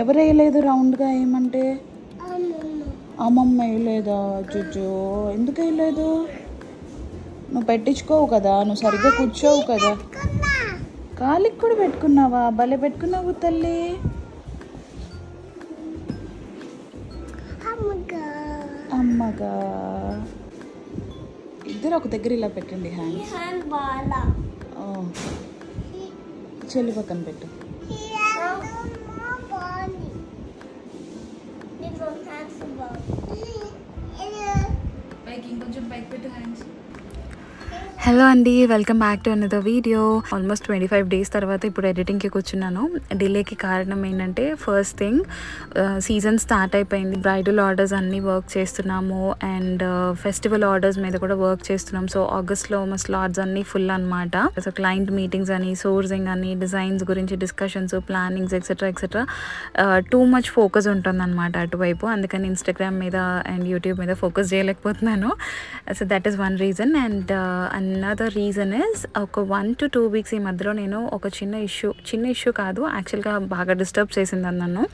ఎవరు వేయలేదు రౌండ్గా ఏమంటే? అమ్మమ్మ వేయలేదా? జుజు ఎందుకు వేయలేదు? నువ్వు పెట్టించుకోవు కదా, నువ్వు సరిగ్గా కూర్చోవు కదా. కాలికి కూడా పెట్టుకున్నావా? భలే పెట్టుకున్నావు తల్లి. అమ్మగా ఇద్దరు ఒక దగ్గర ఇలా పెట్టండి. హ్యాండ్స్ చెల్లి పక్కన పెట్టు. ఇంకొంచెం పైకి పెట్టు హ్యాండ్స్. హలో అండి, welcome back to another video. Almost 25 days తర్వాత ఇప్పుడు ఎడిటింగ్కి కూర్చున్నాను. డిలేకి కారణం ఏంటంటే, ఫస్ట్ థింగ్ సీజన్ స్టార్ట్ అయిపోయింది. బ్రైడల్ ఆర్డర్స్ అన్నీ వర్క్ చేస్తున్నాము అండ్ ఫెస్టివల్ ఆర్డర్స్ మీద కూడా వర్క్ చేస్తున్నాం. సో ఆగస్ట్లో మా స్లాట్స్ అన్నీ ఫుల్ అనమాట. సో క్లయింట్ మీటింగ్స్ అని, సోర్సింగ్ అని, డిజైన్స్ గురించి discussions, plannings etcetera etcetera too much focus ఉంటుంది అనమాట అటువైపు. అందుకని ఇన్స్టాగ్రామ్ మీద అండ్ యూట్యూబ్ మీద ఫోకస్ చేయలేకపోతున్నాను. So that is one reason. And another reason is ఒక 1 to 2 వీక్స్ ఈ మధ్యలో నేను ఒక చిన్న ఇష్యూ కాదు, యాక్చువల్గా బాగా డిస్టర్బ్ చేసింది నన్ను.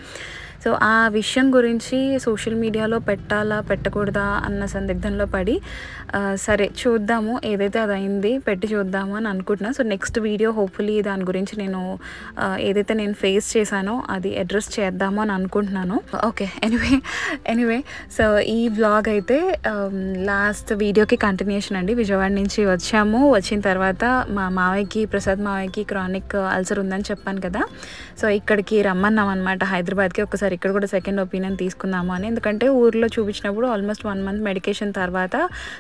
సో ఆ విషయం గురించి సోషల్ మీడియాలో పెట్టాలా పెట్టకూడదా అన్న సందిగ్ధంలో పడి సరే చూద్దాము, ఏదైతే అది అయింది పెట్టి చూద్దాము అని అనుకుంటున్నా. సో నెక్స్ట్ వీడియో హోప్ఫుల్లీ దాని గురించి నేను ఏదైతే నేను ఫేస్ చేశానో అది అడ్రస్ చేద్దాము అని అనుకుంటున్నాను. ఓకే, ఎనీవే సో ఈ వ్లాగ్ అయితే లాస్ట్ వీడియోకి కంటిన్యూషన్ అండి. విజయవాడ నుంచి వచ్చాము. వచ్చిన తర్వాత మా మావయ్యకి, ప్రసాద్ మావయ్యకి క్రానిక్ అల్సర్ ఉందని చెప్పాను కదా. సో ఇక్కడికి రమ్మన్నాం అనమాట, హైదరాబాద్కి. ఒకసారి ఇక్కడ కూడా సెకండ్ ఒపీనియన్ తీసుకుందాము అని. ఎందుకంటే ఊర్లో చూపించినప్పుడు ఆల్మోస్ట్ 1 month మెడికేషన్ తర్వాత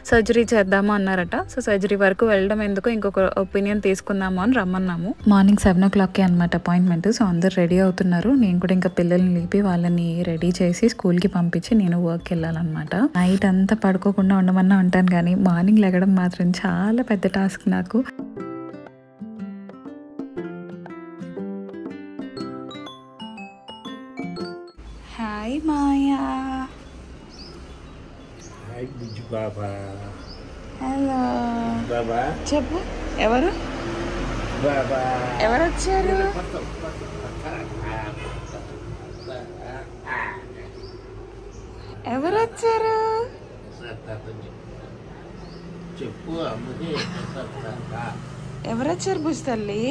సర్జరీ చేద్దాము అన్నారట. సో సర్జరీ వరకు వెళ్ళడం ఎందుకు, ఇంకొక ఒపీనియన్ తీసుకుందాము అని రమ్మన్నాము. మార్నింగ్ 7 o'clockకి అనమాట అపాయింట్మెంట్. సో అందరు రెడీ అవుతున్నారు. నేను కూడా ఇంకా పిల్లల్ని లేపి వాళ్ళని రెడీ చేసి స్కూల్కి పంపించి నేను వర్క్కి వెళ్ళాలన్నమాట. నైట్ అంతా పడుకోకుండా ఉండమన్నా ఉంటాను, కానీ మార్నింగ్ లెగడం మాత్రం చాలా పెద్ద టాస్క్ నాకు. హాయ్ మాయా. హాయ్ బుజ్జి బాబా. హలో బాబా. చెప్పు, ఎవరు బాబా ఎవరు వచ్చారు? ఎవరు వచ్చారు? చెప్పు అమ్మది. ఎవరు వచ్చారు బుజ్జి తల్లి?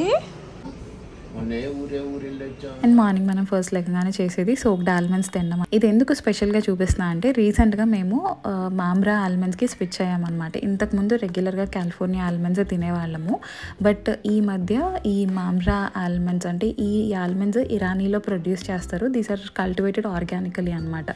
అండ్ మార్నింగ్ మనం ఫస్ట్ లెక్కగానే చేసేది సోక్డ్ ఆల్మండ్స్ తిన్నాం. ఇది ఎందుకు స్పెషల్గా చూపిస్తున్నా అంటే, రీసెంట్గా మేము మామ్రా ఆల్మండ్స్కి స్విచ్ అయ్యామన్నమాట. ఇంతకుముందు రెగ్యులర్గా కాలిఫోర్నియా ఆల్మండ్స్ తినేవాళ్ళము. బట్ ఈ మధ్య ఈ మామ్రా ఆల్మండ్స్, అంటే ఈ ఆల్మండ్స్ ఇరానీలో ప్రొడ్యూస్ చేస్తారు. దీస్ ఆర్ కల్టివేటెడ్ ఆర్గానికలీ అనమాట.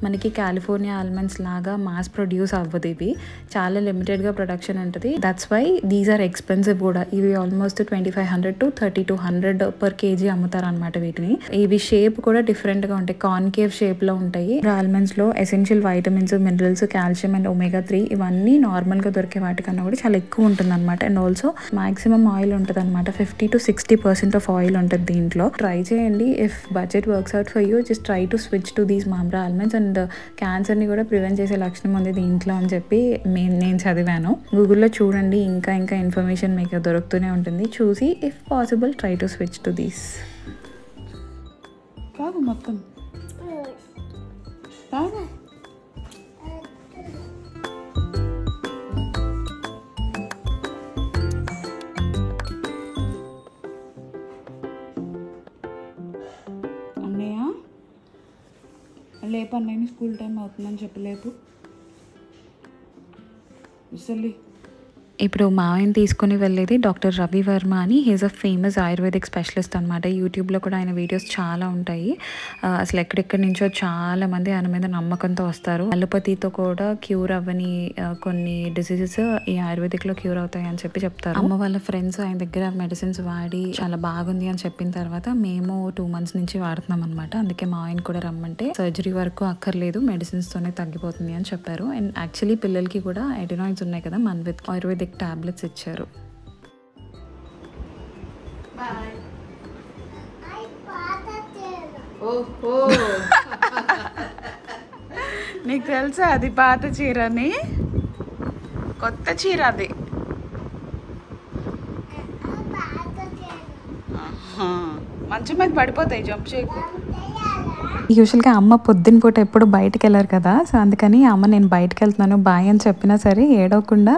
మనకి కాలిఫోర్నియా ఆల్మండ్స్ లాగా మాస్ ప్రొడ్యూస్ అవ్వదు. ఇవి చాలా లిమిటెడ్గా ప్రొడక్షన్ ఉంటుంది. That's why these are expensive కూడా. ఇవి ఆల్మోస్ట్ 2500 to 3200 per kg అమ్ముతారు అనమాట వీటిని. ఇవి షేప్ కూడా డిఫరెంట్ గా ఉంటాయి, కాన్కేవ్ షేప్ లో ఉంటాయి. ఆల్మండ్స్ లో essential vitamins, minerals, calcium and omega-3 ఇవన్నీ నార్మల్ గా దొరికే వాటికన్నా కూడా చాలా ఎక్కువ ఉంటుంది అనమాట. అండ్ ఆల్సో మాక్సిమం ఆయిల్ ఉంటుంది అనమాట. 50 to 60% ఆఫ్ ఆయిల్ ఉంటుంది దీంట్లో. ట్రై చేయండి. If budget works out for you, just try to switch to these Mamra almonds. And cancer ని కూడా ప్రివెంట్ చేసే లక్షణం ఉంది దీంట్లో అని చెప్పి నేను చదివాను. గూగుల్లో చూడండి, ఇంకా ఇన్ఫర్మేషన్ మీకు దొరుకుతూనే ఉంటుంది. చూసి if possible try to switch to this. తాగు మొత్తం తాగు. అన్నయ్య లేపు, అన్నయ్యని స్కూల్ టైం అవుతుందని చెప్పలేపు. విసల్లి. ఇప్పుడు మావయ్యని తీసుకుని వెళ్ళేది డాక్టర్ రవి వర్మ అని. He's a famous Ayurvedic specialist అనమాట. యూట్యూబ్లో కూడా ఆయన వీడియోస్ చాలా ఉంటాయి. అసలు ఎక్కడెక్కడి నుంచో చాలా మంది ఆయన మీద నమ్మకంతో వస్తారు. అలోపతితో కూడా క్యూర్ అవ్వని కొన్ని డిసీజెస్ ఈ ఆయుర్వేదిక్లో క్యూర్ అవుతాయి అని చెప్పి చెప్తారు. అమ్మ వాళ్ళ ఫ్రెండ్స్ ఆయన దగ్గర మెడిసిన్స్ వాడి చాలా బాగుంది అని చెప్పిన తర్వాత మేము 2 months నుంచి వాడుతున్నాం అనమాట. అందుకే మావయ్యని కూడా రమ్మంటే సర్జరీ వరకు అక్కర్లేదు, మెడిసిన్స్తోనే తగ్గిపోతుంది అని చెప్పారు. అండ్ యాక్చువల్లీ పిల్లలకి కూడా ఎడినాయిడ్స్ ఉన్నాయి కదా, మన్విత్ ఆయుర్వేదిక్ టాబ్లెట్స్ ఇచ్చారు. నీకు తెలుసా అది పాత చీరని? కొత్త చీర అది. మంచం మీద పడిపోతాయి, జంప్ చేయకు. యూజువల్గా అమ్మ పొద్దున పూట ఎప్పుడు బయటకు వెళ్ళారు కదా, సో అందుకని అమ్మ నేను బయటకు వెళ్తున్నాను బాయ్ అని చెప్పినా సరే ఏడవకుండా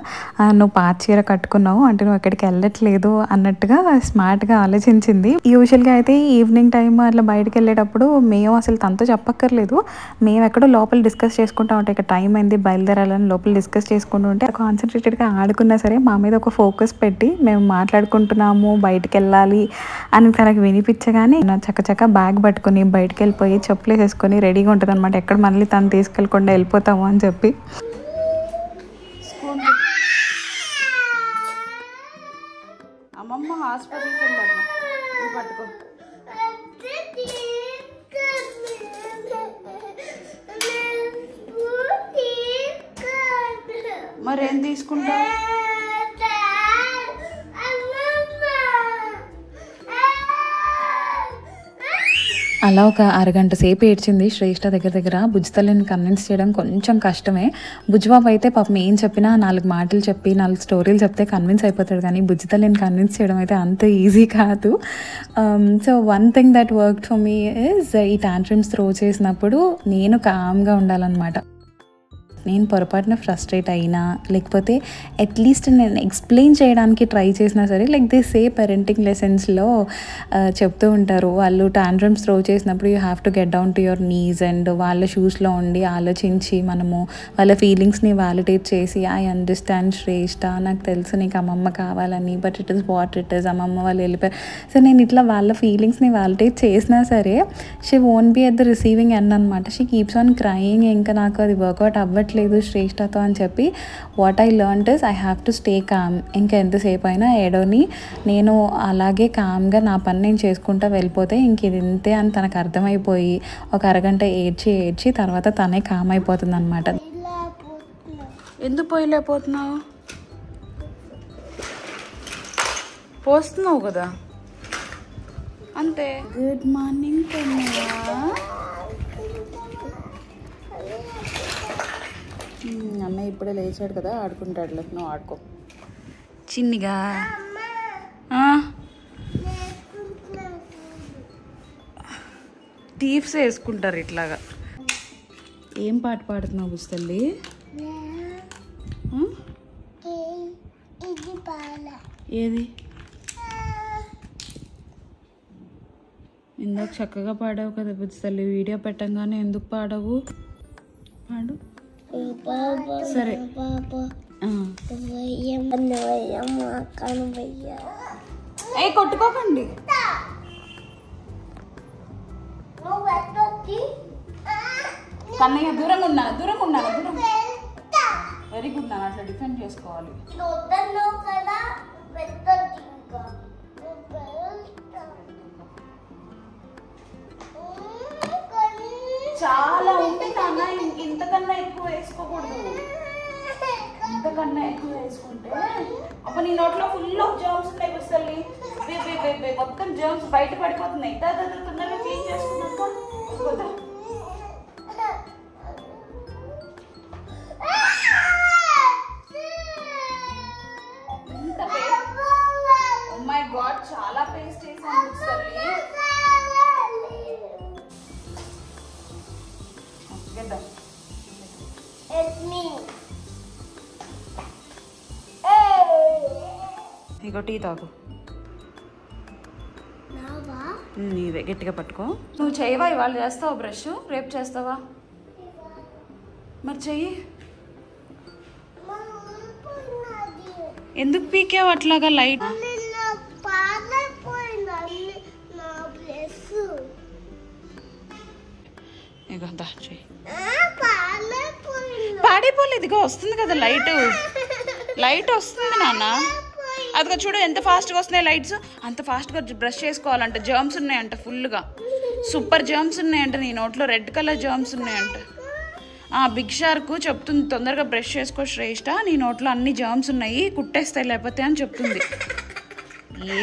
నువ్వు పాత చీర కట్టుకున్నావు అంటే నువ్వు ఎక్కడికి వెళ్ళట్లేదు అన్నట్టుగా స్మార్ట్గా ఆలోచించింది. యూజువల్గా అయితే ఈవినింగ్ టైం అట్లా బయటకు వెళ్ళేటప్పుడు మేము అసలు తనతో చెప్పక్కర్లేదు, మేము ఎక్కడో లోపల డిస్కస్ చేసుకుంటా ఉంటే ఇక టైం అయింది బయలుదేరాలని లోపల డిస్కస్ చేసుకుంటూ ఉంటే కాన్సన్ట్రేటెడ్గా ఆడుకున్నా సరే మా మీద ఒక ఫోకస్ పెట్టి మేము మాట్లాడుకుంటున్నాము బయటకు వెళ్ళాలి అని తనకు వినిపించగానే చక్కచక్క బ్యాగ్ పట్టుకుని బయటకు వెళ్ళిపోయి చెప్పులు వేసుకొని రెడీగా ఉంటుంది అనమాట, ఎక్కడ మళ్ళీ తను తీసుకెళ్ళకుండా వెళ్ళిపోతాము అని చెప్పి. అమ్మమ్మ హాస్పిటల్కి వెళ్ళారు పట్టుకో. మరేం తీసుకుంటావు? అలా ఒక అరగంట సేపు ఏడ్చింది శ్రేష్ఠ దగ్గర. బుజ్జితల్లిని కన్విన్స్ చేయడం కొంచెం కష్టమే. బుజ్జిబాబు అయితే పాపం ఏం చెప్పినా 4 మాటలు చెప్పి 4 స్టోరీలు చెప్తే కన్విన్స్ అయిపోతాడు, కానీ బుజ్జితల్లిని కన్విన్స్ చేయడం అయితే అంత ఈజీ కాదు. So one thing that work for me is ఈ టాంట్రమ్స్ త్రో చేసినప్పుడు నేను కామ్గా ఉండాలన్నమాట. నేను పొరపాటున ఫ్రస్ట్రేట్ అయినా లేకపోతే అట్లీస్ట్ నేను ఎక్స్ప్లెయిన్ చేయడానికి ట్రై చేసినా సరే, లైక్ దే సే పేరెంటింగ్ లెసన్స్లో చెప్తూ ఉంటారు, వాళ్ళు టాంట్రమ్స్ త్రో చేసినప్పుడు you have to get down to your knees and వాళ్ళ షూస్లో ఉండి ఆలోచించి మనము వాళ్ళ ఫీలింగ్స్ని వ్యాలిడేట్ చేసి ఐ అండర్స్టాండ్ శ్రేష్ఠ, నాకు తెలుసు నీకు అమ్మమ్మ కావాలని, but it is what it is, అమ్మమ్మ వాళ్ళు వెళ్ళిపోయారు. సో నేను ఇట్లా వాళ్ళ ఫీలింగ్స్ని వ్యాలిడేట్ చేసినా సరే she won't be at the receiving end అనమాట. షీ కీప్స్ ఆన్ క్రయింగ్, ఇంకా నాకు అది వర్కౌట్ అవ్వట్లేదు శ్రేష్ఠతో అని చెప్పి what I learned is I have to stay calm. ఇంకా ఎంతసేపు అయినా ఏడోని నేను అలాగే కామ్గా నా పని నేను చేసుకుంటూ వెళ్ళిపోతే ఇంక ఇది ఇంతే అని తనకు అర్థమైపోయి ఒక అరగంట ఏడ్చి తర్వాత తనే కామ్ అయిపోతుంది అనమాట. ఎందుకు పోయలేకపోతున్నావు? పోస్తున్నావు కదా అంతే. Good morning Kannayya. అన్నయ్య ఇప్పుడే లేచాడు కదా, ఆడుకుంటాడులే, నువ్వు ఆడుకో చిన్నిగా. టీప్స్ వేసుకుంటారు ఇట్లాగా. ఏం పాట పాడుతున్నావు బుజ్జితల్లి? ఏది? ఇందాక చక్కగా పాడావు కదా బుజ్జితల్లి, వీడియో పెట్టంగానే ఎందుకు పాడవు? పాడు. సరే కొట్టుకోకండి. కన్నయ్య దూరంగా ఉన్నాను. వెరీ గుడ్ నాన్న, అట్లా డిఫెండ్ చేసుకోవాలి. చాలా ఉంది నాన్న, ఇంతకన్నా ఎక్కువ వేసుకోకూడదు. ఇంతకన్నా ఎక్కువ వేసుకుంటే అప్పుడు నీ నోట్లో ఫుల్ ఆఫ్ జర్మ్స్ ఉన్నాయి బుజ్జితల్లి. మొత్తం జర్మ్స్ బయట పడిపోతున్నాయి. తొందరగా క్లీన్ చేసుకున్నాక మై గాడ్ చాలా పేస్ట్ చేసాను బుజ్జితల్లి. ఇగో టీ తాగు. నీవే గట్టిగా పట్టుకో. నువ్వు చేయవా? ఇవాళ చేస్తావా బ్రష్? రేపు చేస్తావా? మరి చెయ్యి. ఎందుకు పీకావు అట్లాగా లైట్? ఇగో దా చెయ్యి. పాడైపోలేదు, ఇగో వస్తుంది కదా లైట్ వస్తుంది నాన్న. అదిగో చూడు ఎంత ఫాస్ట్గా వస్తున్నాయి లైట్స్. అంత ఫాస్ట్గా బ్రష్ చేసుకోవాలంట. జర్మ్స్ ఉన్నాయంట ఫుల్గా, సూపర్ జర్మ్స్ ఉన్నాయంట నీ నోట్లో, రెడ్ కలర్ జర్మ్స్ ఉన్నాయంట. బిగ్ షార్క్ చెప్తుంది తొందరగా బ్రష్ చేసుకో శ్రేష్ఠ, నీ నోట్లో అన్ని జర్మ్స్ ఉన్నాయి, కుట్టేస్తాయి లేకపోతే అని చెప్తుంది.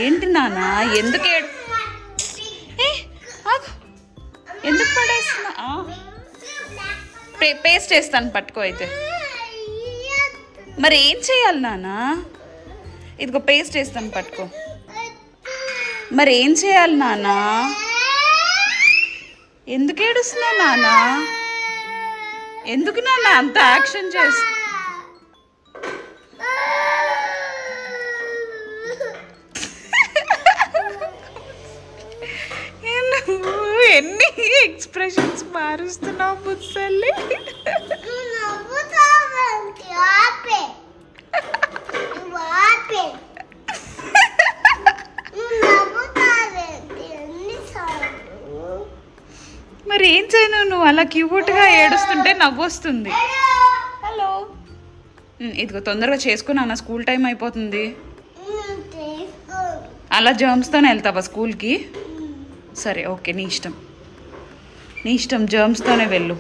ఏంటి నాన్న ఎందుకు ఎందుకు పడేస్తున్నా? పేస్ట్ వేస్తాను పట్టుకో. అయితే మరి ఏం చేయాలి నాన్న? ఇదిగో పేస్ట్ వేస్తాను పట్టుకో. మరి ఏం చేయాలి నాన్న? ఎందుకు ఏడుస్తున్నావు నాన్న? ఎందుకు నాన్న అంత యాక్షన్ చేస్తా? ఎన్ని ఎక్స్ప్రెషన్స్ మారుస్తున్నావు బుజ్జల్లి? మరి ఏం చేయను, నువ్వు అలా క్యూట్గా ఏడుస్తుంటే నవ్వు వస్తుంది. హలో, ఇదిగో తొందరగా చేసుకున్నా, స్కూల్ టైం అయిపోతుంది. అలా జర్మ్స్తోనే వెళ్తావా స్కూల్కి? సరే ఓకే, నీ ఇష్టం, నీ ఇష్టం. జర్మ్స్తోనే వెళ్ళు.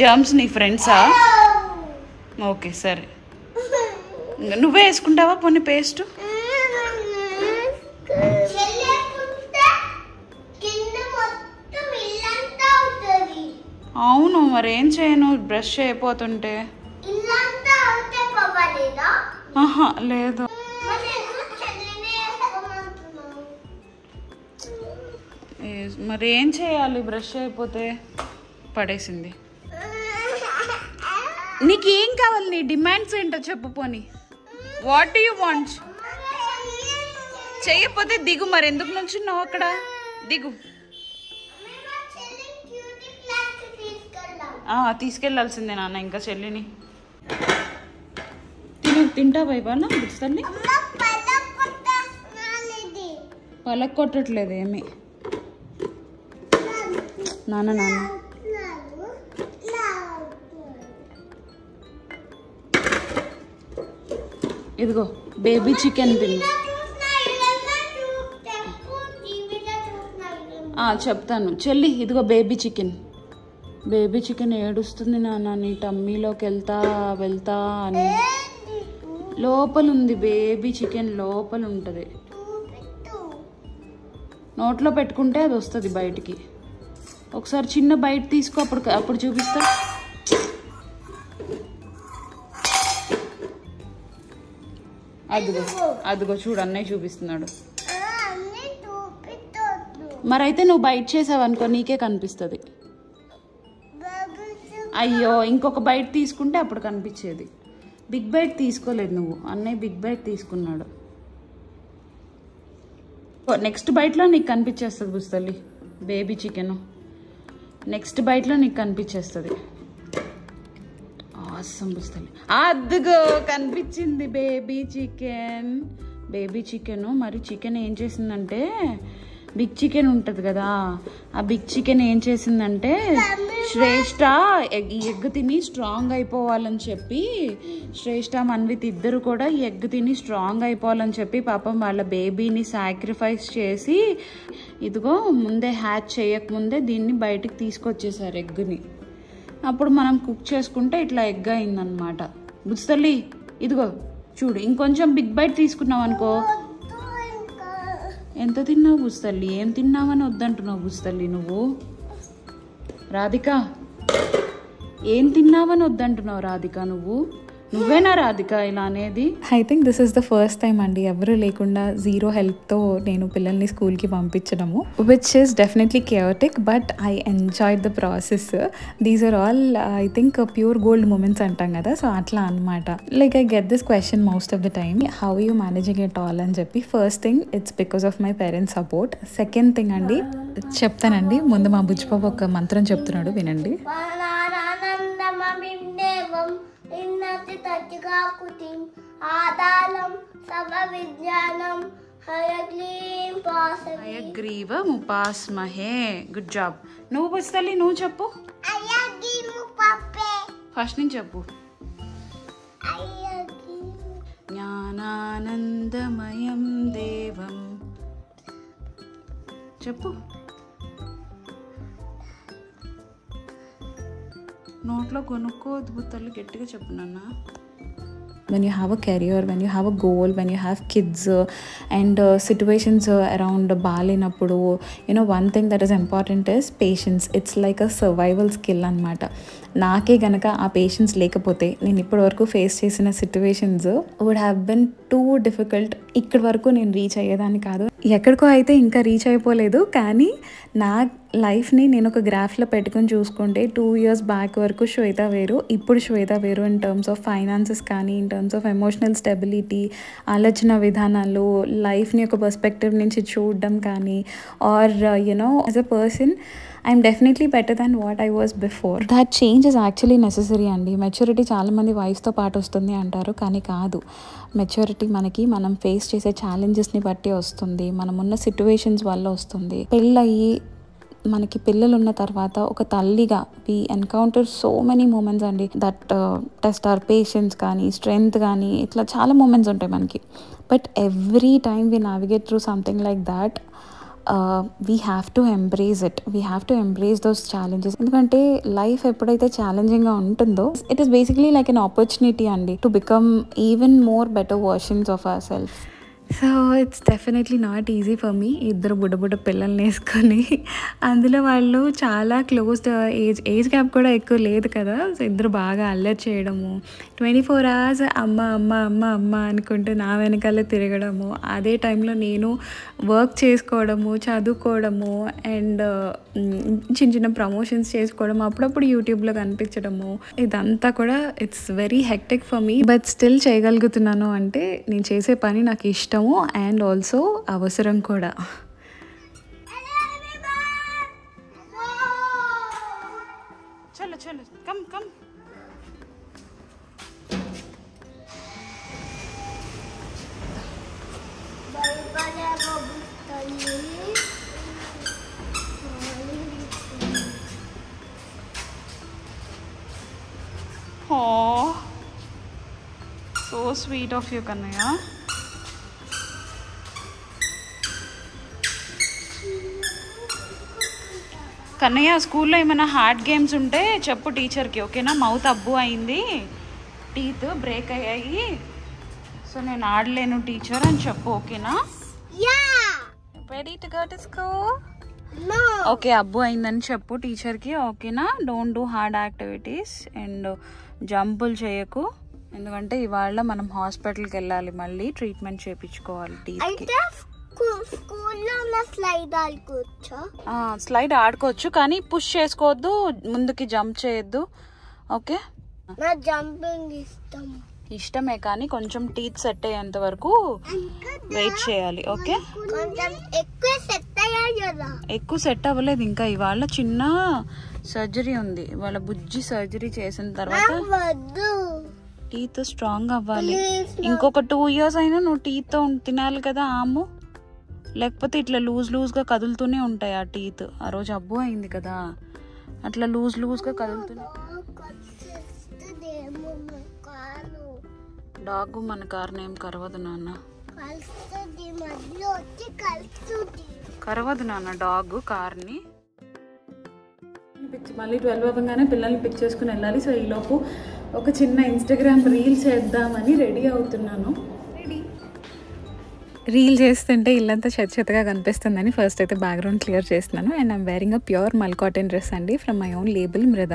జర్మ్స్ నీ ఫ్రెండ్సా? ఓకే సరే. నువ్వే వేసుకుంటావా పోనీ పేస్ట్? అవును, మరి ఏం చేయను బ్రష్ అయిపోతుంటే. ఆహా లేదు. మరి ఏం చేయాలి, బ్రష్ అయిపోతే? పడేసింది. నీకేం కావాలి, నీ డిమాండ్స్ ఏంటో చెప్పు పోనీ. What do you want? చెయ్యకపోతే దిగు. మరి ఎందుకు నుంచున్నావు అక్కడ? దిగు. తీసుకెళ్లాల్సిందే నాన్న ఇంకా చెల్లిని. తింటావా ఇవాళ బుజ్జల్లి? పలక్ కొట్టట్లేదు ఏమి. నాన్న ఇదిగో బేబీ చికెన్ తిని. చెప్తాను చెల్లి. ఇదిగో బేబీ చికెన్. బేబీ చికెన్ ఏడుస్తుంది నాన్న, నీ టమ్మీలోకి వెళ్తా అని. లోపల ఉంది బేబీ చికెన్, లోపల ఉంటుంది. నోట్లో పెట్టుకుంటే అది వస్తుంది బయటికి. ఒకసారి చిన్న బయట తీసుకో, అప్పుడు చూపిస్తా. అదిగో చూడు, అన్నయ్య చూపిస్తున్నాడు. మరైతే నువ్వు బయట చేసావు అనుకో, నీకే కనిపిస్తుంది. అయ్యో, ఇంకొక బైట్ తీసుకుంటే అప్పుడు కనిపించేది. బిగ్ బైట్ తీసుకోలేదు నువ్వు, అన్నయ్య బిగ్ బైట్ తీసుకున్నాడు. నెక్స్ట్ బైట్లో నీకు కనిపించేస్తుంది బుజ్జల్లి బేబీ చికెన్. నెక్స్ట్ బైట్లో నీకు కనిపించేస్తుంది. ఆసమ్ బుజ్జల్లి. అదిగో కనిపించింది బేబీ చికెన్. Baby chicken. మరి చికెన్ ఏం చేసిందంటే, బిగ్ చికెన్ ఉంటుంది కదా, ఆ బిగ్ చికెన్ ఏం చేసిందంటే, శ్రేష్ఠ ఈ ఎగ్ తిని స్ట్రాంగ్ అయిపోవాలని చెప్పి, శ్రేష్ఠ మన్విత్ ఇద్దరు కూడా ఈ ఎగ్ తిని స్ట్రాంగ్ అయిపోవాలని చెప్పి పాపం వాళ్ళ బేబీని సాక్రిఫైస్ చేసి, ఇదిగో ముందే హ్యాచ్ చేయకముందే దీన్ని బయటికి తీసుకొచ్చేసారు ఎగ్ని. అప్పుడు మనం కుక్ చేసుకుంటే ఇట్లా ఎగ్ అయిందనమాట. బుజ్జల్లి ఇదిగో చూడు, ఇంకొంచెం బిగ్ బైట్ తీసుకున్నావు అనుకో. ఎంత తిన్నావు బుజ్జల్లి? ఏం తిన్నావని వద్దంటున్నావు బుజ్జల్లి నువ్వు? రాధిక, ఏం తిన్నావని వద్దంటున్నావు రాధిక నువ్వు? నువ్వేనా రాధిక ఇలా అనేది? I think this is the first time అండి ఎవరు లేకుండా జీరో హెల్ప్తో నేను పిల్లల్ని స్కూల్కి పంపించడము, which is definitely chaotic, but I enjoyed the process. These are all I think pure gold moments అంటాం కదా, సో అట్లా అనమాట. Like I get this question most of the time, how you managing it all అని చెప్పి. First thing, it's because of my parents support. Second thing అండి, చెప్తానండి. ముందు మా బుజ్జిబాబు ఒక మంత్రం చెప్తున్నాడు, వినండి. హయగ్రీవం ఉపాస్మహే. Good job. నువ్వు బుజ్జల్లి నువ్వు చెప్పు. ఫస్ట్ నుంచి చెప్పు. జ్ఞానానందమయం దేవం. చెప్పు. నోట్లో కొనుక్కోవద్దు బుజ్జల్లి, గట్టిగా చెప్పు నాన్న. When you have a career, when you have a goal, when you have kids and situations around బాలేనప్పుడు, one thing that is important is patience. It's like a survival skill అన్నమాట. నాకే గనక ఆ పేషెన్స్ లేకపోతే నేను ఇప్పటివరకు ఫేస్ చేసిన situations would have been too difficult. ఇక్కడి వరకు నేను రీచ్ అయ్యేదాన్ని కాదు. ఎక్కడికో అయితే ఇంకా రీచ్ అయిపోలేదు, కానీ నా లైఫ్ని నేను ఒక గ్రాఫ్లో పెట్టుకుని చూసుకుంటే 2 years బ్యాక్ వరకు శ్వేత వేరు, ఇప్పుడు శ్వేత వేరు. ఇన్ టర్మ్స్ ఆఫ్ ఫైనాన్సెస్ కానీ, in terms of emotional stability, ఆలోచన విధానాలు, లైఫ్ని ఒక పర్స్పెక్టివ్ నుంచి చూడడం కానీ, or you know as a person I'm definitely better than what I was before. That change is actually necessary అండి. మెచ్యూరిటీ చాలామంది వయసుతో పాటు వస్తుంది అంటారు, కానీ కాదు. మెచ్యూరిటీ మనం ఫేస్ చేసే ఛాలెంజెస్ని బట్టి వస్తుంది, మనం ఉన్న సిచ్యువేషన్స్ వల్ల వస్తుంది. పెళ్ళయి మనకి పిల్లలు ఉన్న తర్వాత ఒక తల్లిగా we encounter so many moments అండి దట్ టెస్ట్ అవర్ పేషెన్స్ కానీ, స్ట్రెంగ్త్ కానీ, ఇట్లా చాలా మూమెంట్స్ ఉంటాయి మనకి. But every time we navigate through something like that, we have to embrace it. We have to embrace those challenges. ఎందుకంటే life ఎప్పుడైతే ఛాలెంజింగ్గా ఉంటుందో it is basically like an opportunity అండి to become even more better versions of our self. So it's definitely not easy for మీ. ఇద్దరు బుడ్డ పిల్లల్ని వేసుకొని, అందులో వాళ్ళు చాలా క్లోజ్డ్ ఏజ్ గ్యాప్ కూడా ఎక్కువ లేదు కదా. సో ఇద్దరు బాగా అల్లరి చేయడము, 24 hours అమ్మ అమ్మ అమ్మ అమ్మ అనుకుంటూ నా వెనకాల తిరగడము, అదే టైంలో నేను వర్క్ చేసుకోవడము, చదువుకోవడము, అండ్ చిన్న ప్రమోషన్స్ చేసుకోవడం, అప్పుడప్పుడు యూట్యూబ్లో కనిపించడము, ఇదంతా కూడా it's very hectic for me. But still చేయగలుగుతున్నాను అంటే నేను చేసే పని నాకు ఇష్టము అండ్ ఆల్సో అవసరం కూడా. చలో చలో come come. Oh, so sweet of you, Kannaya. Kannayya, స్కూల్లో ఏమైనా హార్డ్ గేమ్స్ ఉంటే చెప్పు టీచర్కి, ఓకేనా? మౌత్ అబ్బు అయింది, టీత్ బ్రేక్ అయ్యాయి, సో నేను ఆడలేను టీచర్ అని చెప్పు, ఓకేనా? Ready to go to school? Okay, అబ్బు అయిందని చెప్పు టీచర్కి, ఓకేనా? Don't do hard activities and జంపులు చేయకు, ఎందుకంటే ఇవాళ మనం హాస్పిటల్కి వెళ్ళాలి, మళ్ళీ ట్రీట్మెంట్ చేయించుకోవాలి టీత్కి. స్లైడ్ ఆడుకోవచ్చు, కానీ పుష్ చేసుకోవద్దు, ముందుకి జంప్ చేయొద్దు, ఓకే? ఇష్టమే, కానీ కొంచెం టీత్ సెట్ అయ్యేంత వరకు వెయిట్ చేయాలి, ఓకే? ఎక్కువ సెట్ అవ్వలేదు ఇంకా, ఇవాళ చిన్న సర్జరీ ఉంది, ఇవాళ బుజ్జి సర్జరీ చేసిన తర్వాత టీత్ స్ట్రాంగ్ అవ్వాలి. ఇంకొక 2 years అయినా నువ్వు టీత్ తినాలి కదా ఆము, లేకపోతే ఇట్లా లూజ్గా కదులుతూనే ఉంటాయి ఆ టీత్. ఆ రోజు అబ్బు అయింది కదా, అట్లా లూజ్గా కదులుతూనే. డాగ్ మన కార్ని ఏం కరవదు నాన్న, కరవదు నాన్న డాగ్ కార్ని. మళ్ళీ 12 అవ్వగానే పిల్లల్ని పిక్ చేసుకుని వెళ్ళాలి. సో ఈలోపు ఒక చిన్న ఇన్స్టాగ్రామ్ రీల్ చేద్దామని రెడీ అవుతున్నాను. రీల్ చేస్తుంటే ఇల్లంతా చెత్తగా కనిపిస్తుందని ఫస్ట్ అయితే బ్యాక్గ్రౌండ్ క్లియర్ చేస్తున్నాను. And I'm wearing a pure మల్ కాటన్ డ్రెస్ అండి ఫ్రమ్ మై ఓన్ లేబుల్ మృద.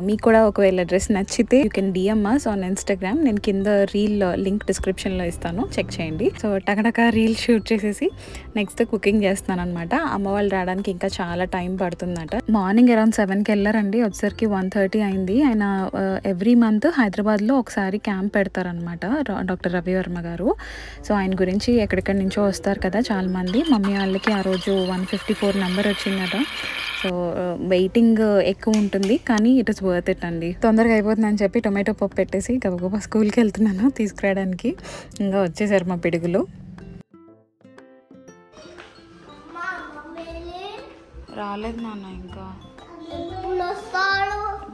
మీకు కూడా ఒకవేళ డ్రెస్ నచ్చితే you can DM us on Instagram. నేను కింద రీల్ లింక్ డిస్క్రిప్షన్లో ఇస్తాను, చెక్ చేయండి. సో టకటక రీల్ షూట్ చేసేసి నెక్స్ట్ కుకింగ్ చేస్తున్నాను అనమాట. అమ్మ వాళ్ళు రావడానికి ఇంకా చాలా టైం పడుతుందట. మార్నింగ్ అరౌండ్ 7కి వెళ్ళారండి, వచ్చేసరికి 1:30 అయింది. ఆయన ఎవ్రీ మంత్ హైదరాబాద్లో ఒకసారి క్యాంప్ పెడతారనమాట డాక్టర్ రవివర్మ గారు. సో ఆయన గురించి ఎక్కడెక్కడి నుంచో వస్తారు కదా చాలామంది. మమ్మీ వాళ్ళకి ఆ రోజు 154 నెంబర్ వచ్చిందట. సో వెయిటింగ్ ఎక్కువ ఉంటుంది, కానీ ఇట్ ఇస్ వర్త్ ఇట్ అండి. తొందరగా అయిపోతుందని చెప్పి టొమాటో పప్పు పెట్టేసి గబగబా స్కూల్కి వెళ్తున్నాను తీసుకురావడానికి. ఇంకా వచ్చేసారు మా పిడుగులు. రాలేదు నాన్న ఇంకా,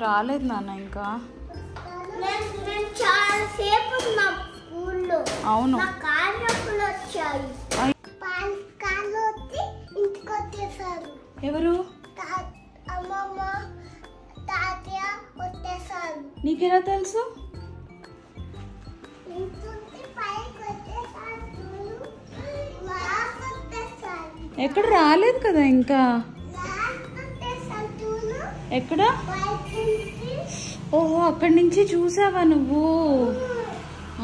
రాలేదు నాన్న ఇంకా. అవును, ఎవరు? నీకెలా తెలుసు? ఎక్కడ రాలేదు కదా ఇంకా. ఎక్కడ? ఓహో అక్కడి నుంచి చూసావా నువ్వు?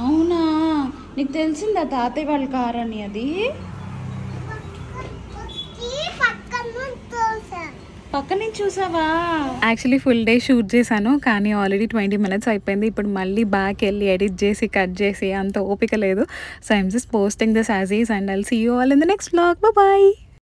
అవునా, నీకు తెలిసిందా తాతయ్య వాళ్ళ కార్ అని? అది పక్క నుంచి చూసావా? యాక్చువల్లీ ఫుల్ డే షూట్ చేశాను, కానీ ఆల్రెడీ 20 minutes అయిపోయింది. ఇప్పుడు మళ్ళీ బ్యాక్ వెళ్ళి ఎడిట్ చేసి కట్ చేసి అంత ఓపిక లేదు. So I'm just posting this as is and I'll see you all in the next vlog. Bye.